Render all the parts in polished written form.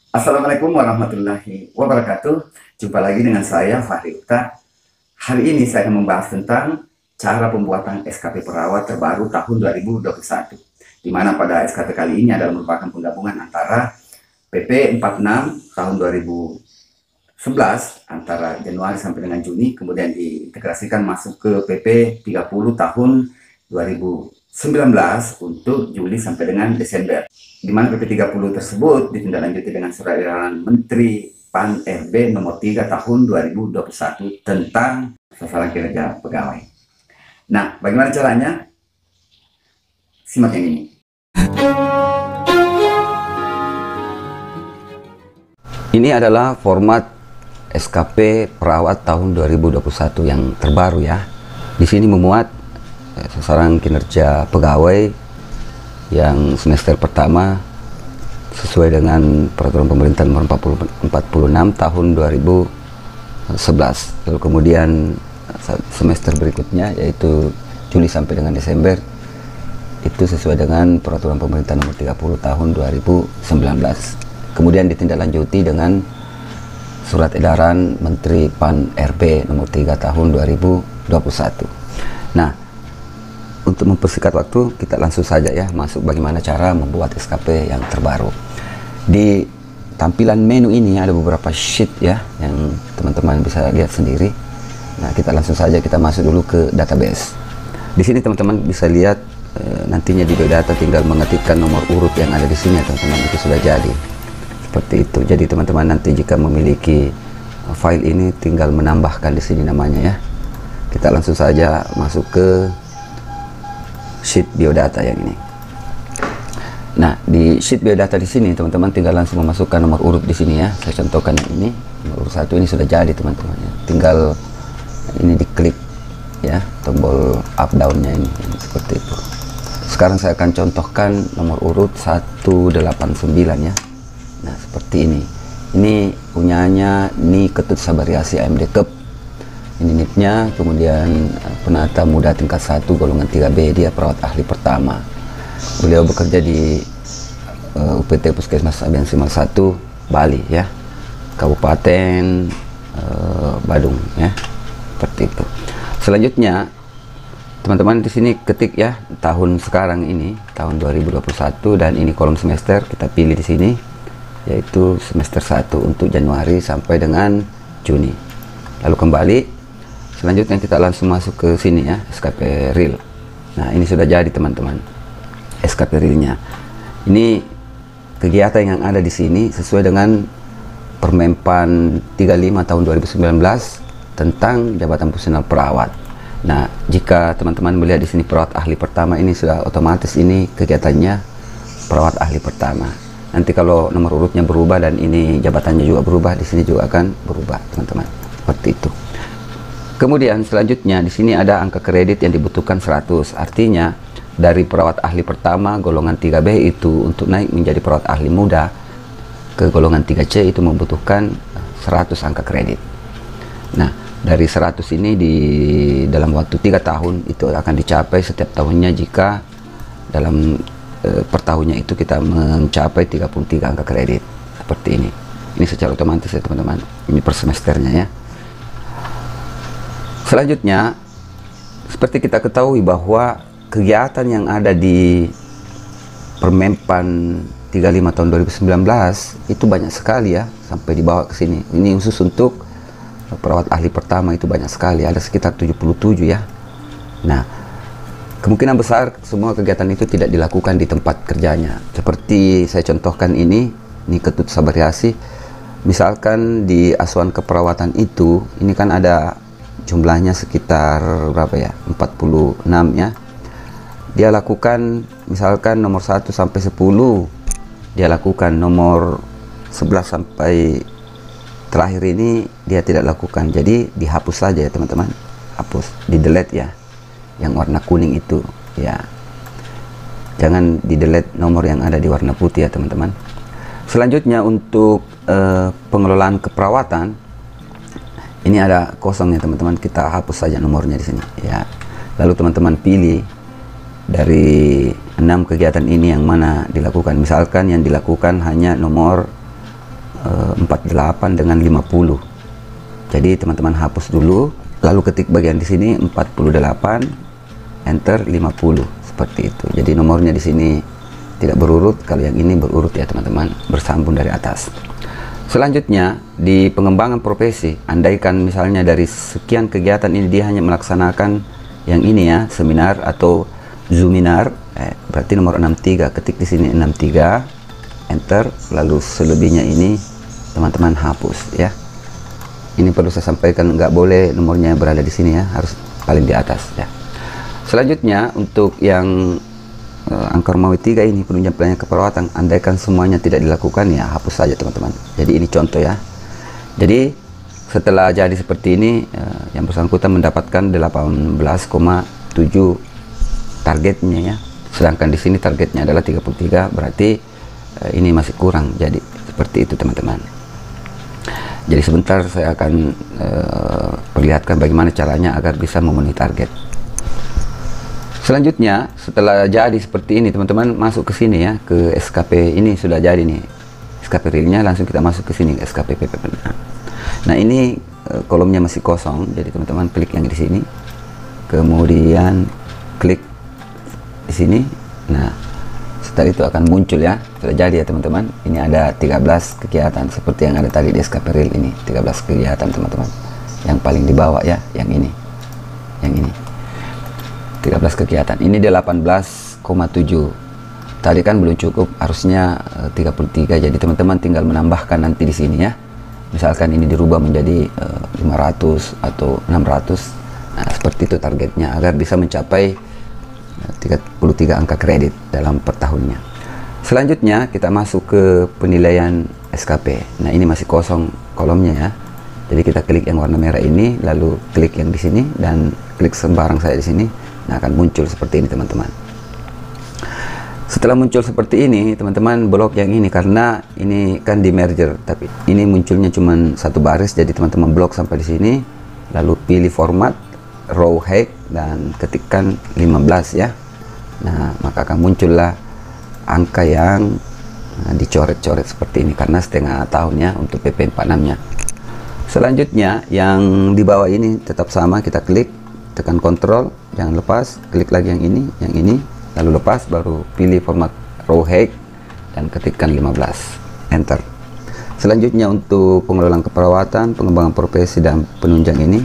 Assalamualaikum warahmatullahi wabarakatuh. Jumpa lagi dengan saya Fahri Ukta. Hari ini saya akan membahas tentang cara pembuatan SKP perawat terbaru tahun 2021. Di mana pada SKP kali ini adalah merupakan penggabungan antara PP 46 tahun 2011 antara Januari sampai dengan Juni, kemudian diintegrasikan masuk ke PP 30 tahun 2019 untuk Juli sampai dengan Desember, di mana PP 30 tersebut ditindaklanjuti dengan surat edaran Menteri PAN RB nomor 3 tahun 2021 tentang sasaran kinerja pegawai. Nah, bagaimana caranya? Simak yang ini. Ini adalah format SKP perawat tahun 2021 yang terbaru ya. Di sini memuat sasaran kinerja pegawai yang semester pertama sesuai dengan peraturan pemerintah nomor 46 tahun 2011. Lalu kemudian semester berikutnya yaitu Juli sampai dengan Desember itu sesuai dengan peraturan pemerintah nomor 30 tahun 2019. Kemudian ditindaklanjuti dengan surat edaran Menteri PAN RB nomor 3 tahun 2021. Nah, untuk mempersingkat waktu, kita langsung saja ya masuk bagaimana cara membuat SKP yang terbaru. Di tampilan menu ini ada beberapa sheet ya yang teman-teman bisa lihat sendiri. Nah, kita langsung saja kita masuk dulu ke database. Di sini teman-teman bisa lihat nantinya di biodata tinggal mengetikkan nomor urut yang ada di sini ya teman-teman, itu sudah jadi. Seperti itu. Jadi teman-teman nanti jika memiliki file ini tinggal menambahkan di sini namanya ya. Kita langsung saja masuk ke sheet biodata yang ini. Nah, di sheet biodata di sini teman-teman tinggal langsung memasukkan nomor urut di sini ya. Saya contohkan yang ini. Nomor urut 1 ini sudah jadi teman-teman ya. Tinggal ini diklik ya, tombol up down-nya ini seperti itu. Sekarang saya akan contohkan nomor urut 189 ya. Nah, seperti ini. Ini punyanya Ni Ketut Sabariasi AMD Kep. Ini NIP-nya, kemudian penata muda tingkat 1 golongan 3B, dia perawat ahli pertama. Beliau bekerja di UPT Puskesmas Abian Simal 1 Bali ya, Kabupaten Badung ya, seperti itu. Selanjutnya teman-teman di sini ketik ya tahun sekarang ini tahun 2021 dan ini kolom semester kita pilih di sini yaitu semester 1 untuk Januari sampai dengan Juni. Lalu kembali. Selanjutnya kita langsung masuk ke sini ya, SKP Real. Nah, ini sudah jadi teman-teman, SKP Realnya. Ini kegiatan yang ada di sini sesuai dengan Permenpan 35 tahun 2019 tentang jabatan fungsional perawat. Nah, jika teman-teman melihat di sini perawat ahli pertama, ini sudah otomatis ini kegiatannya perawat ahli pertama. Nanti kalau nomor urutnya berubah dan ini jabatannya juga berubah, di sini juga akan berubah teman-teman. Seperti itu. Kemudian selanjutnya di sini ada angka kredit yang dibutuhkan 100. Artinya dari perawat ahli pertama golongan 3B itu untuk naik menjadi perawat ahli muda ke golongan 3C itu membutuhkan 100 angka kredit. Nah, dari 100 ini di dalam waktu 3 tahun itu akan dicapai setiap tahunnya jika dalam per tahunnya itu kita mencapai 33 angka kredit. Seperti ini. Ini secara otomatis ya teman-teman. Ini per semesternya ya. Selanjutnya, seperti kita ketahui bahwa kegiatan yang ada di Permenpan 35 tahun 2019 itu banyak sekali ya, sampai dibawa ke sini. Ini khusus untuk perawat ahli pertama itu banyak sekali, ada sekitar 77 ya. Nah, kemungkinan besar semua kegiatan itu tidak dilakukan di tempat kerjanya. Seperti saya contohkan ini Ketut Sabariasi. Misalkan di asuhan keperawatan itu, ini kan ada jumlahnya sekitar berapa ya, 46 ya. Dia lakukan misalkan nomor 1 sampai 10 dia lakukan, nomor 11 sampai terakhir ini dia tidak lakukan, jadi dihapus saja ya teman-teman, hapus, di delete ya yang warna kuning itu ya, jangan di delete nomor yang ada di warna putih ya teman-teman. Selanjutnya untuk pengelolaan keperawatan ini ada kosong ya teman-teman, kita hapus saja nomornya di sini ya. Lalu teman-teman pilih dari 6 kegiatan ini yang mana dilakukan. Misalkan yang dilakukan hanya nomor 48 dengan 50. Jadi teman-teman hapus dulu, lalu ketik bagian di sini 48, enter 50, seperti itu. Jadi nomornya di sini tidak berurut, kalau yang ini berurut ya teman-teman, bersambung dari atas. Selanjutnya di pengembangan profesi, andaikan misalnya dari sekian kegiatan ini dia hanya melaksanakan yang ini ya, seminar atau Zoominar, berarti nomor 63, ketik di sini 63, enter, lalu selebihnya ini teman-teman hapus ya. Ini perlu saya sampaikan, nggak boleh nomornya berada di sini ya, harus paling di atas ya. Selanjutnya untuk yang angka Romawi 3 ini, penunjang pelayanan keperawatan, andaikan semuanya tidak dilakukan ya hapus saja teman-teman. Jadi ini contoh ya. Jadi setelah jadi seperti ini, yang bersangkutan mendapatkan 18,7 targetnya ya, sedangkan di sini targetnya adalah 33, berarti ini masih kurang. Jadi seperti itu teman-teman. Jadi sebentar saya akan perlihatkan bagaimana caranya agar bisa memenuhi target. Selanjutnya setelah jadi seperti ini teman-teman, masuk ke sini ya, ke SKP ini sudah jadi nih, SKP realnya, langsung kita masuk ke sini SKP PPP. Nah ini kolomnya masih kosong, jadi teman-teman klik yang di sini, kemudian klik di sini. Nah setelah itu akan muncul ya, sudah jadi ya teman-teman. Ini ada 13 kegiatan seperti yang ada tadi di SKP Real ini, 13 kegiatan teman-teman. Yang paling di bawah ya, yang ini 13 kegiatan. Ini dia 18,7. Tadi kan belum cukup, harusnya 33. Jadi teman-teman tinggal menambahkan nanti di sini ya. Misalkan ini dirubah menjadi 500 atau 600. Nah seperti itu targetnya, agar bisa mencapai 33 angka kredit dalam per tahunnya. Selanjutnya kita masuk ke penilaian SKP. Nah ini masih kosong kolomnya ya. Jadi kita klik yang warna merah ini, lalu klik yang di sini dan klik sembarang saya di sini. Nah akan muncul seperti ini teman-teman. Setelah muncul seperti ini teman-teman, blok yang ini karena ini kan di merger, tapi ini munculnya cuma satu baris, jadi teman-teman blok sampai di sini, lalu pilih format row height dan ketikkan 15 ya. Nah maka akan muncullah angka yang dicoret-coret seperti ini karena setengah tahun ya untuk PP 46 nya. Selanjutnya yang di bawah ini tetap sama, kita klik, tekan kontrol, jangan lepas, klik lagi yang ini, lalu lepas, baru pilih format row height dan ketikkan 15, enter. Selanjutnya untuk pengelolaan keperawatan, pengembangan profesi dan penunjang ini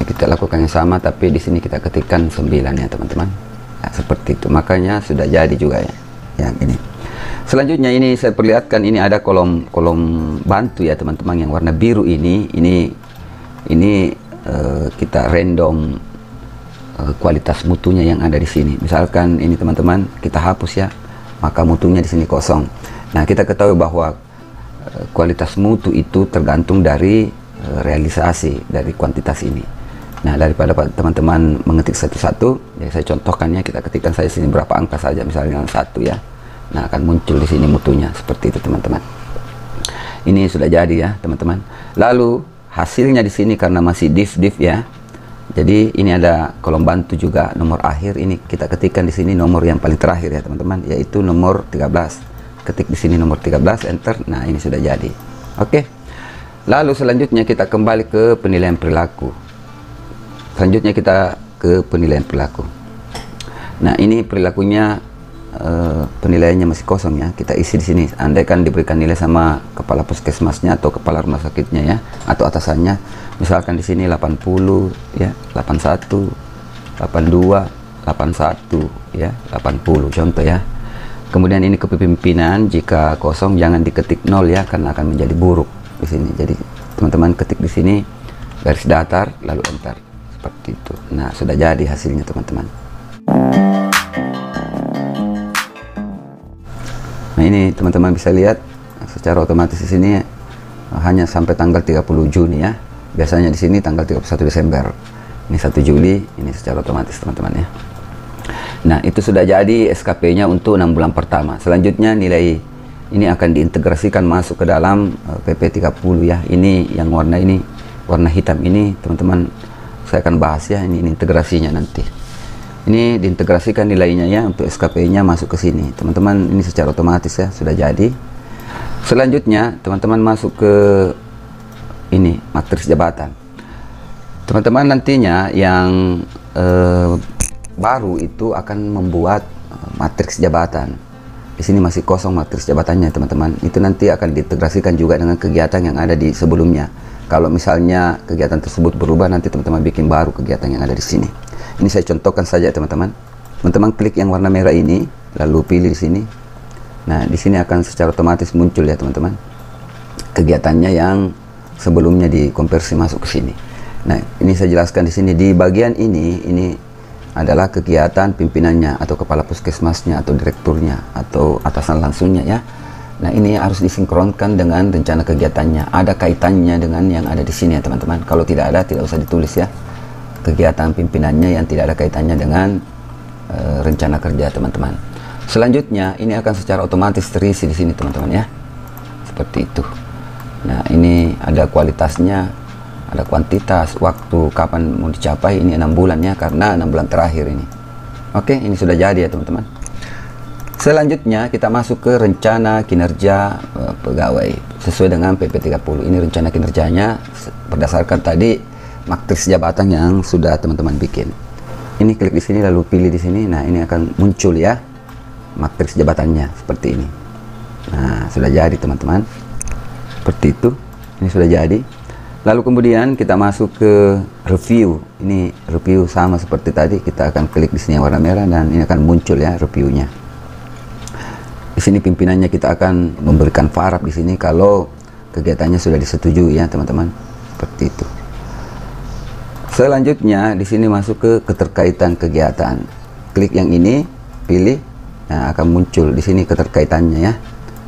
kita lakukan yang sama, tapi di sini kita ketikkan 9 ya teman-teman. Nah, seperti itu, makanya sudah jadi juga ya yang ini. Selanjutnya ini saya perlihatkan, ini ada kolom bantu ya teman-teman, yang warna biru ini kita random kualitas mutunya yang ada di sini. Misalkan ini teman-teman kita hapus ya, maka mutunya di sini kosong. Nah kita ketahui bahwa kualitas mutu itu tergantung dari realisasi dari kuantitas ini. Nah daripada teman-teman mengetik satu-satu, jadi saya contohkannya, kita ketikkan saya sini berapa angka saja, misalnya 1 ya. Nah akan muncul di sini mutunya seperti itu teman-teman. Ini sudah jadi ya teman-teman. Lalu hasilnya di sini karena masih div ya. Jadi ini ada kolom bantu juga, nomor akhir ini kita ketikkan di sini nomor yang paling terakhir ya teman-teman, yaitu nomor 13. Ketik di sini nomor 13, enter. Nah ini sudah jadi. Oke. Lalu selanjutnya kita kembali ke penilaian perilaku. Selanjutnya kita ke penilaian perilaku. Nah ini perilakunya, penilaiannya masih kosong ya. Kita isi di sini. Andaikan diberikan nilai sama kepala puskesmasnya atau kepala rumah sakitnya ya, atau atasannya. Misalkan di sini 80 ya, 81, 82, 81 ya, 80 contoh ya. Kemudian ini kepemimpinan, jika kosong jangan diketik 0 ya, karena akan menjadi buruk di sini. Jadi teman-teman ketik di sini garis datar lalu enter. Seperti itu. Nah sudah jadi hasilnya teman-teman. Nah ini teman-teman bisa lihat secara otomatis di sini hanya sampai tanggal 30 Juni ya. Biasanya di sini tanggal 31 Desember. Ini 1 Juli, ini secara otomatis teman-teman ya. Nah itu sudah jadi SKP-nya untuk 6 bulan pertama. Selanjutnya nilai ini akan diintegrasikan masuk ke dalam PP 30 ya. Ini yang warna ini, warna hitam ini teman-teman, saya akan bahas ya, ini integrasinya nanti. Ini diintegrasikan nilainya ya, untuk SKP-nya masuk ke sini. Teman-teman ini secara otomatis ya, sudah jadi. Selanjutnya teman-teman masuk ke ini matriks jabatan. Teman-teman nantinya yang baru itu akan membuat matriks jabatan. Di sini masih kosong matriks jabatannya teman-teman. Itu nanti akan diintegrasikan juga dengan kegiatan yang ada di sebelumnya. Kalau misalnya kegiatan tersebut berubah, nanti teman-teman bikin baru kegiatan yang ada di sini. Ini saya contohkan saja teman-teman. Teman-teman klik yang warna merah ini, lalu pilih di sini. Nah, di sini akan secara otomatis muncul ya teman-teman kegiatannya yang sebelumnya dikonversi masuk ke sini. Nah, ini saya jelaskan di sini di bagian ini adalah kegiatan pimpinannya atau kepala puskesmasnya atau direkturnya atau atasan langsungnya ya. Nah, ini harus disinkronkan dengan rencana kegiatannya. Ada kaitannya dengan yang ada di sini ya teman-teman. Kalau tidak ada, tidak usah ditulis ya. Kegiatan pimpinannya yang tidak ada kaitannya dengan rencana kerja teman-teman. Selanjutnya, ini akan secara otomatis terisi di sini teman-teman ya. Seperti itu. Nah, ini ada kualitasnya, ada kuantitas, waktu, kapan mau dicapai. Ini 6 bulan ya, karena 6 bulan terakhir ini. Oke, ini sudah jadi ya teman-teman. Selanjutnya kita masuk ke rencana kinerja pegawai sesuai dengan PP 30. Ini rencana kinerjanya berdasarkan tadi matriks jabatan yang sudah teman-teman bikin. Ini klik di sini lalu pilih di sini. Nah, ini akan muncul ya matriks jabatannya seperti ini. Nah, sudah jadi teman-teman. Seperti itu. Ini sudah jadi. Lalu kemudian kita masuk ke review. Ini review sama seperti tadi. Kita akan klik di sini yang warna merah dan ini akan muncul ya reviewnya. Di sini pimpinannya kita akan memberikan farap di sini kalau kegiatannya sudah disetujui ya teman-teman. Seperti itu. Selanjutnya di sini masuk ke keterkaitan kegiatan. Klik yang ini, pilih. Nah, akan muncul di sini keterkaitannya ya.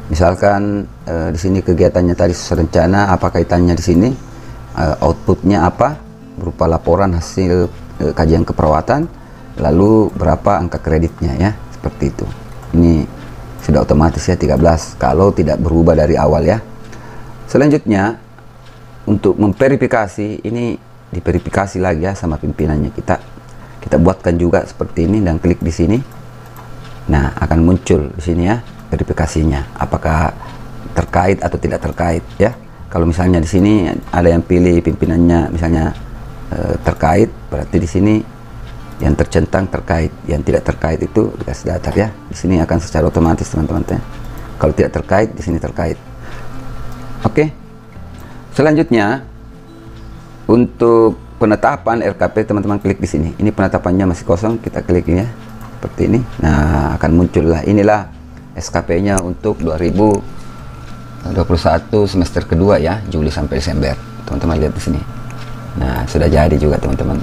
Misalkan di sini kegiatannya tadi sesuai rencana, apa kaitannya di sini? Outputnya apa? Berupa laporan hasil kajian keperawatan, lalu berapa angka kreditnya ya. Seperti itu. Ini sudah otomatis ya 13 kalau tidak berubah dari awal ya. Selanjutnya untuk memverifikasi ini diverifikasi lagi ya sama pimpinannya kita buatkan juga seperti ini dan klik di sini. Nah, akan muncul di sini ya verifikasinya apakah terkait atau tidak terkait ya. Kalau misalnya di sini ada yang pilih pimpinannya misalnya terkait, berarti di sini yang tercentang terkait, yang tidak terkait itu dikasih datar ya. Di sini akan secara otomatis teman-teman ya. Kalau tidak terkait, di sini terkait. Oke. Selanjutnya untuk penetapan RKP teman-teman klik di sini. Ini penetapannya masih kosong, kita klik ya. Seperti ini. Nah, akan muncullah inilah SKP-nya untuk 2021 semester kedua ya, Juli sampai Desember. Teman-teman lihat di sini. Nah, sudah jadi juga teman-teman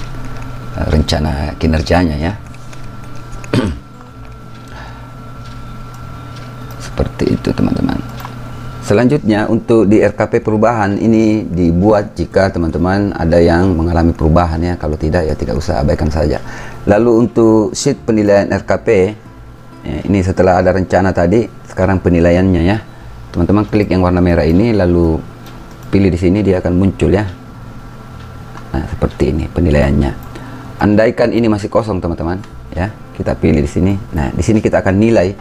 rencana kinerjanya ya. Seperti itu teman-teman. Selanjutnya untuk di RKP perubahan ini dibuat jika teman-teman ada yang mengalami perubahan ya. Kalau tidak ya tidak usah, abaikan saja. Lalu untuk sheet penilaian RKP ya, ini setelah ada rencana tadi, sekarang penilaiannya ya. Teman-teman klik yang warna merah ini lalu pilih di sini, dia akan muncul ya. Nah, seperti ini penilaiannya. Andaikan ini masih kosong teman-teman ya, kita pilih di sini. Nah, di sini kita akan nilai,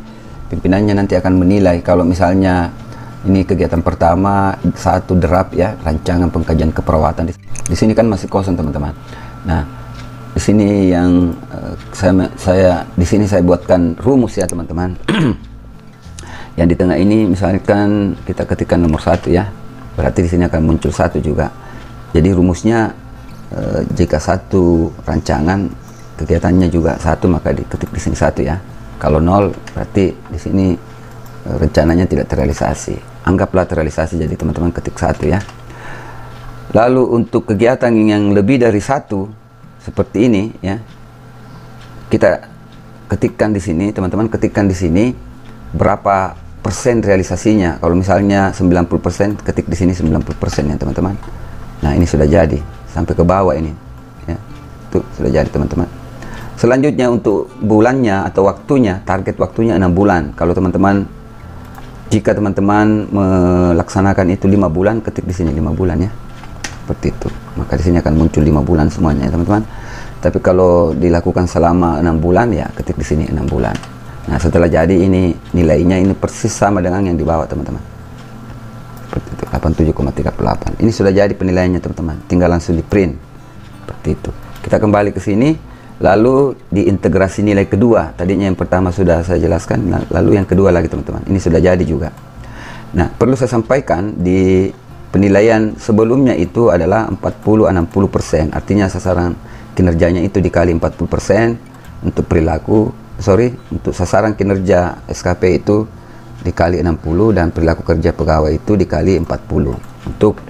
pimpinannya nanti akan menilai kalau misalnya ini kegiatan pertama 1 draft ya, rancangan pengkajian keperawatan. Di sini kan masih kosong teman-teman. Nah, di sini yang saya di sini saya buatkan rumus ya teman-teman. Yang di tengah ini misalkan kita ketikkan nomor 1 ya, berarti di sini akan muncul 1 juga. Jadi rumusnya jika 1 rancangan kegiatannya juga 1, maka diketik di sini 1 ya. Kalau 0 berarti di sini rencananya tidak terrealisasi. Anggaplah terrealisasi, jadi teman-teman ketik 1 ya. Lalu untuk kegiatan yang lebih dari 1 seperti ini ya, kita ketikkan di sini, teman-teman ketikkan di sini berapa persen realisasinya. Kalau misalnya 90%, ketik di sini 90% ya teman-teman. Nah, ini sudah jadi sampai ke bawah ini ya. Itu sudah jadi teman-teman. Selanjutnya untuk bulannya atau waktunya, target waktunya 6 bulan. Kalau teman-teman, jika teman-teman melaksanakan itu 5 bulan, ketik di sini 5 bulan ya. Seperti itu. Maka di sini akan muncul 5 bulan semuanya ya teman-teman. Tapi kalau dilakukan selama 6 bulan ya ketik di sini 6 bulan. Nah, setelah jadi ini nilainya ini persis sama dengan yang di bawah teman-teman. 87,38. Ini sudah jadi penilaiannya teman-teman, tinggal langsung di print seperti itu. Kita kembali ke sini, lalu diintegrasi nilai kedua. Tadinya yang pertama sudah saya jelaskan, lalu yang kedua lagi teman-teman, ini sudah jadi juga. Nah, perlu saya sampaikan di penilaian sebelumnya itu adalah 40-60%, artinya sasaran kinerjanya itu dikali 40% untuk perilaku, untuk sasaran kinerja SKP itu dikali 60 dan perilaku kerja pegawai itu dikali 40 untuk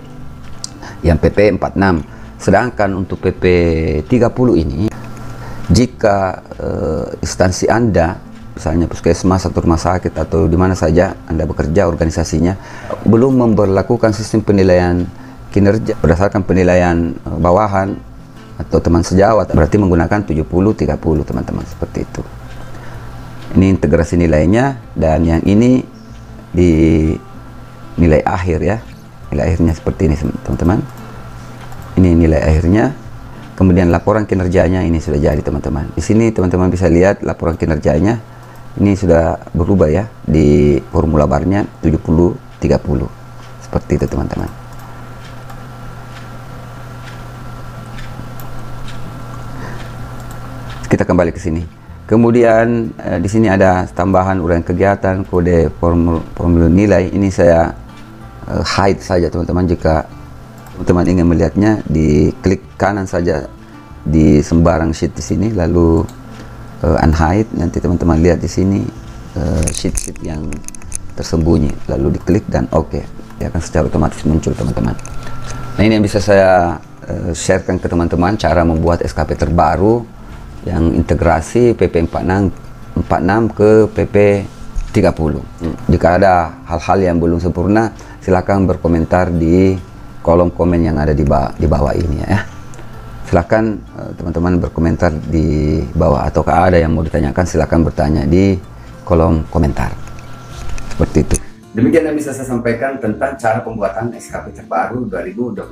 yang PP 46. Sedangkan untuk PP 30 ini, jika instansi Anda, misalnya puskesmas atau rumah sakit atau di mana saja Anda bekerja organisasinya, belum memberlakukan sistem penilaian kinerja berdasarkan penilaian bawahan atau teman sejawat, berarti menggunakan 70-30 teman-teman, seperti itu. Ini integrasi nilainya, dan yang ini di nilai akhir ya, nilai akhirnya seperti ini teman-teman. Ini nilai akhirnya, kemudian laporan kinerjanya ini sudah jadi teman-teman. Di sini teman-teman bisa lihat laporan kinerjanya ini sudah berubah ya, di formula barnya 70-30 seperti itu teman-teman. Kita kembali ke sini. Kemudian di sini ada tambahan uraian kegiatan, kode formulir nilai. Ini saya hide saja teman-teman. Jika teman-teman ingin melihatnya, diklik kanan saja di sembarang sheet di sini, lalu unhide. Nanti teman-teman lihat di sini sheet-sheet yang tersembunyi, lalu diklik dan oke, dia akan secara otomatis muncul teman-teman. Nah, ini yang bisa saya sharekan ke teman-teman, cara membuat SKP terbaru yang integrasi PP 46 ke PP 30. Jika ada hal-hal yang belum sempurna, silakan berkomentar di kolom komen yang ada di bawah ini ya. Silakan teman-teman berkomentar di bawah, atau ada yang mau ditanyakan silakan bertanya di kolom komentar. Seperti itu. Demikian yang bisa saya sampaikan tentang cara pembuatan SKP terbaru 2021.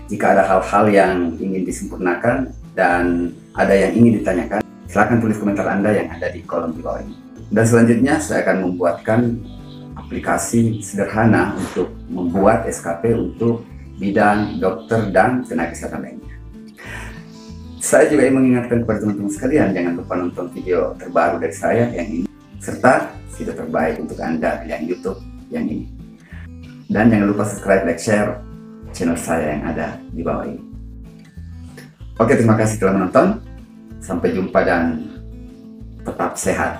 Jika ada hal-hal yang ingin disempurnakan dan ada yang ingin ditanyakan, silakan tulis komentar Anda yang ada di kolom di bawah ini. Dan selanjutnya saya akan membuatkan aplikasi sederhana untuk membuat SKP untuk bidang dokter dan tenaga kesehatan lainnya. Saya juga ingin mengingatkan kepada teman-teman sekalian, jangan lupa nonton video terbaru dari saya yang ini, serta video terbaik untuk Anda yang YouTube yang ini. Dan jangan lupa subscribe, like, share channel saya yang ada di bawah ini. Oke, terima kasih telah menonton. Sampai jumpa dan tetap sehat.